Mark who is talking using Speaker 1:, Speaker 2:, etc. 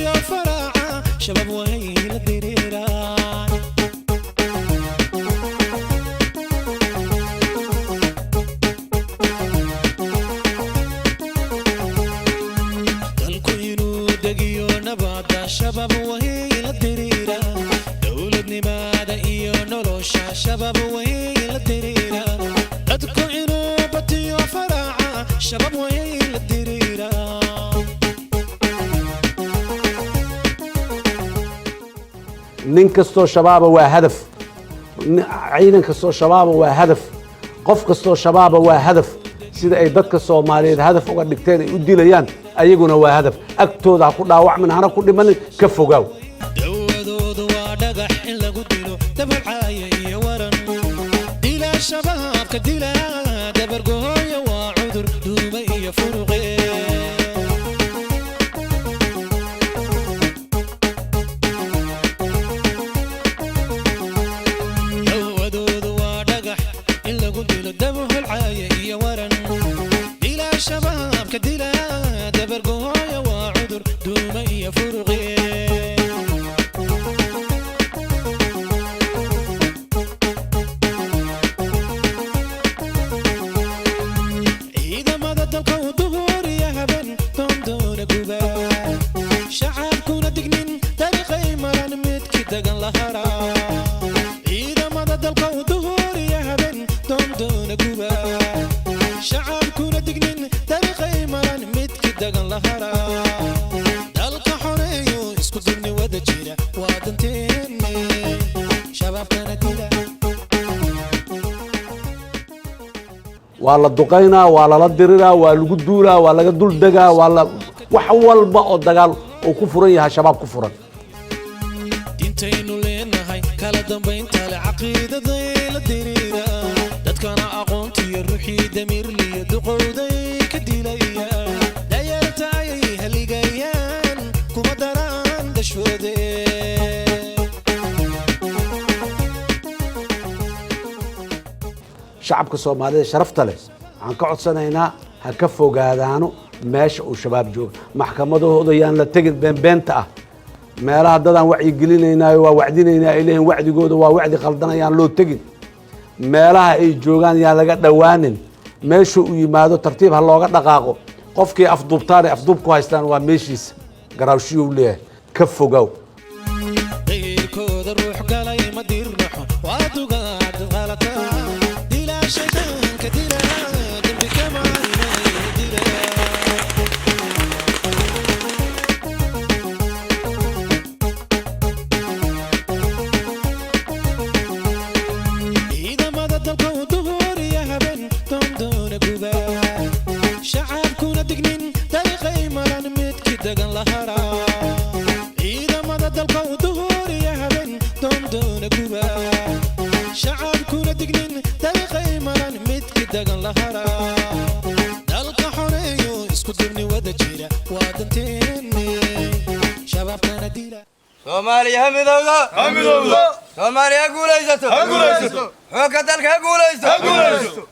Speaker 1: بطيء فرعة شباب وهي للدريران الكوينو دقيو نبادا شباب وهي للدريران دولة نبادا إيو نروشا شباب وهي للدريران الكوينو بطيء فرعة شباب وهي للدريران
Speaker 2: nin kastoo shabaaba waa hadaf ciidan kastoo shabaaba waa hadaf qof kastoo shabaaba waa hadaf sida ay dadka Soomaaliyeed hadaf uga dhigteen ay u dilayaan ayaguna waa hadaf agtooda ku dhaawacmin hana ku dhimanin ka fogaaw
Speaker 1: dawadoodu waa dhagax in lagu dilo dabacaya iyo waran dila shabaabka dila dabargooyo waa cudur duuba iyo furuqe كدلا دبر قوية وعذر دومية فرغي إذا ما ضدك ودهور يا هبن تندون قبا شعب كون دقنين تاريخي مران متك دقن لهرا إذا ما ضدك ودهور يا هبن تندون قبا شعب كون دقنين دقن لهرا دالك حريو اسكو دني ودا جيرا وادنتيني شباب كان ديلا
Speaker 2: waa la duqeynaa waa la diriraa waa lagu duulaa waa laga dul dagaa waa la wax walba oo dagaal oo ku furan yahay shabaab ku furan
Speaker 1: dintaynu leenahay kala dambeynta la caqiidada la diriira dadkana aqoontiyo ruuxii damir liyo duqowday ka dilaya shacabka Soomaaliyeed sharafta leh aan ka codsanaynaa ha ka fogaadaano meesha uu shabaab joogo maxkamadahooda yaan la tagin beenta ah meelaha dadaan wacyi gelinaynaayo waa wacdinaynaa ilaahin wacdigooda waa wacdi qaldanayaan loo tagin meelaha ay joogaan yaan laga dhawaanin meesha uu yimaado tartiib ha looga dhaqaaqo qofkii afduubtaan afduub ku haystaan waa meeshiisa garaawshiyo leeyahay ka fogaaw deyrkooda ruux galay ma dirnaxo waa dugaad qalata dila shaydaanka dila dambi kama dila إذا ما ضدك ودهور يا هبن تندون قبا شعب كون دقنين تاريخي مران متك دقن لهرا إذا ما ضدك ودهور يا هبن تندون قبا شعب كون دقنين تاريخي مران متك دقن لهرا دالك حريو اسكو دبني ودا جيرا وادنتيني شباب كان ديلا
Speaker 3: Soomaaliya hamidowda Soomaaliya guulaysato حوكة dalka guulaysato